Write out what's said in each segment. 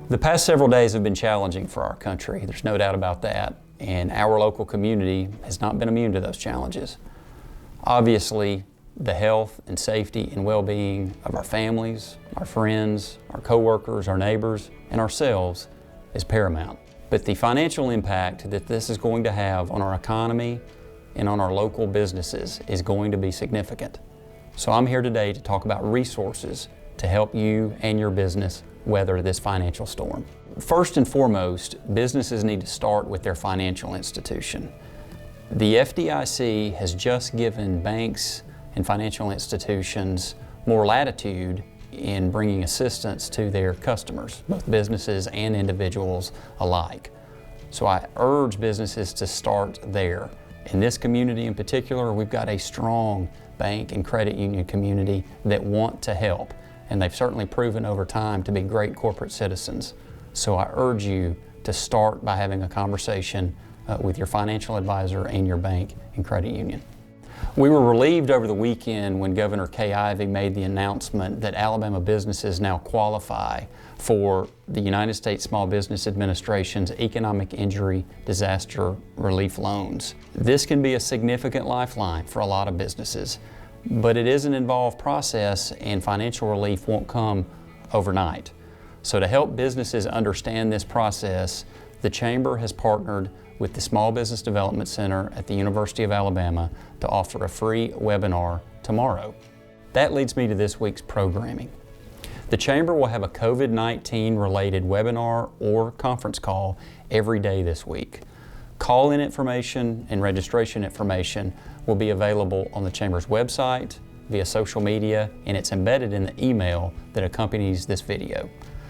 The past several days have been challenging for our country. There's no doubt about that. And our local community has not been immune to those challenges. Obviously, the health and safety and well-being of our families, our friends, our coworkers, our neighbors, and ourselves is paramount. But the financial impact that this is going to have on our economy and on our local businesses is going to be significant. So I'm here today to talk about resources to help you and your business weather this financial storm. First and foremost, businesses need to start with their financial institution. The FDIC has just given banks and financial institutions more latitude in bringing assistance to their customers, both businesses and individuals alike. So I urge businesses to start there. In this community in particular, we've got a strong bank and credit union community that want to help, and they've certainly proven over time to be great corporate citizens. So I urge you to start by having a conversation with your financial advisor and your bank and credit union. We were relieved over the weekend when Governor Kay Ivey made the announcement that Alabama businesses now qualify for the United States Small Business Administration's Economic Injury Disaster Relief Loans. This can be a significant lifeline for a lot of businesses, but it is an involved process and financial relief won't come overnight. So to help businesses understand this process, the Chamber has partnered with the Small Business Development Center at the University of Alabama to offer a free webinar tomorrow. That leads me to this week's programming. The Chamber will have a COVID-19 related webinar or conference call every day this week. Call-in information and registration information will be available on the Chamber's website, via social media, and it's embedded in the email that accompanies this video.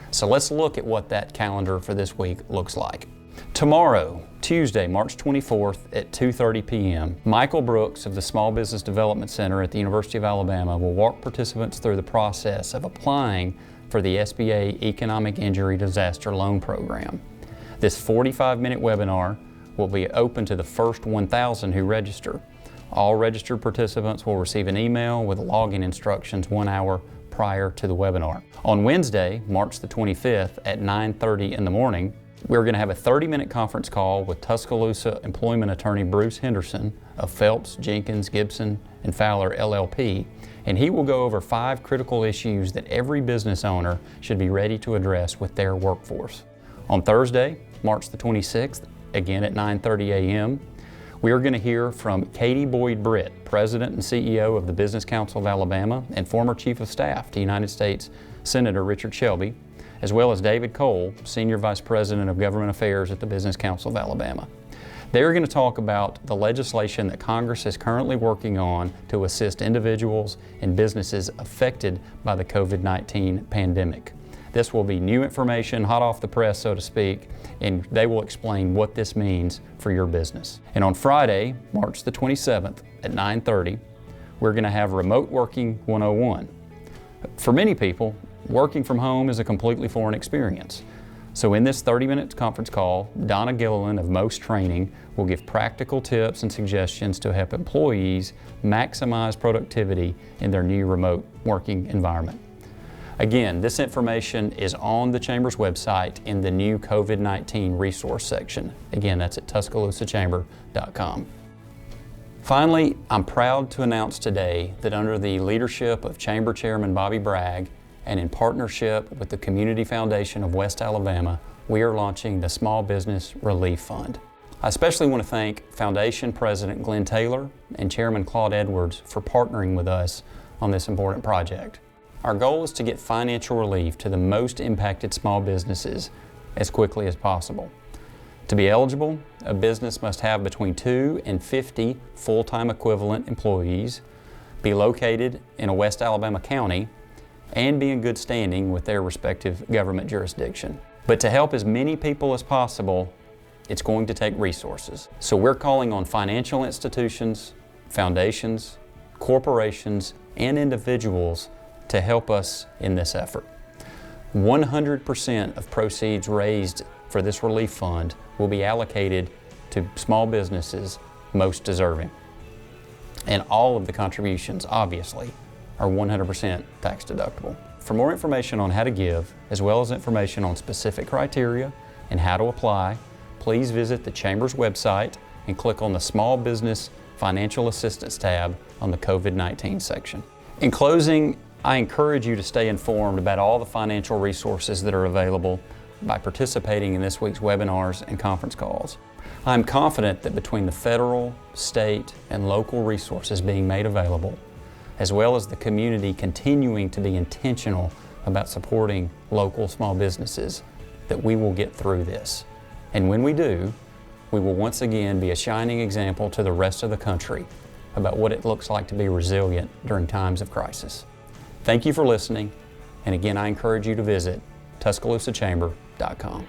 So let's look at what that calendar for this week looks like. Tomorrow, Tuesday, March 24th at 2:30 p.m., Michael Brooks of the Small Business Development Center at the University of Alabama will walk participants through the process of applying for the SBA Economic Injury Disaster Loan Program. This 45-minute webinar will be open to the first 1,000 who register. All registered participants will receive an email with login instructions 1 hour prior to the webinar. On Wednesday, March the 25th at 9:30 in the morning, we're going to have a 30-minute conference call with Tuscaloosa employment attorney Bruce Henderson of Phelps, Jenkins, Gibson, and Fowler LLP, and he will go over 5 critical issues that every business owner should be ready to address with their workforce. On Thursday, March the 26th, again at 9:30 a.m., we are going to hear from Katie Boyd Britt, President and CEO of the Business Council of Alabama and former Chief of Staff to United States Senator Richard Shelby, as well as David Cole, Senior Vice President of Government Affairs at the Business Council of Alabama. They're going to talk about the legislation that Congress is currently working on to assist individuals and businesses affected by the COVID-19 pandemic. This will be new information, hot off the press, so to speak, and they will explain what this means for your business. And on Friday, March the 27th at 9:30, we're going to have Remote Working 101. For many people, working from home is a completely foreign experience. So in this 30-minute conference call, Donna Gilliland of Most Training will give practical tips and suggestions to help employees maximize productivity in their new remote working environment. Again, this information is on the Chamber's website in the new COVID-19 resource section. Again, that's at tuscaloosachamber.com. Finally, I'm proud to announce today that under the leadership of Chamber Chairman Bobby Bragg and in partnership with the Community Foundation of West Alabama, we are launching the Small Business Relief Fund. I especially want to thank Foundation President Glenn Taylor and Chairman Claude Edwards for partnering with us on this important project. Our goal is to get financial relief to the most impacted small businesses as quickly as possible. To be eligible, a business must have between 2 and 50 full-time equivalent employees, be located in a West Alabama county, and be in good standing with their respective government jurisdiction. But to help as many people as possible, it's going to take resources. So we're calling on financial institutions, foundations, corporations, and individuals to help us in this effort. 100% of proceeds raised for this relief fund will be allocated to small businesses most deserving. And all of the contributions, obviously, are 100% tax deductible. For more information on how to give, as well as information on specific criteria and how to apply, please visit the Chamber's website and click on the Small Business Financial Assistance tab on the COVID-19 section. In closing, I encourage you to stay informed about all the financial resources that are available by participating in this week's webinars and conference calls. I'm confident that between the federal, state, and local resources being made available, as well as the community continuing to be intentional about supporting local small businesses, that we will get through this. And when we do, we will once again be a shining example to the rest of the country about what it looks like to be resilient during times of crisis. Thank you for listening, and again, I encourage you to visit TuscaloosaChamber.com.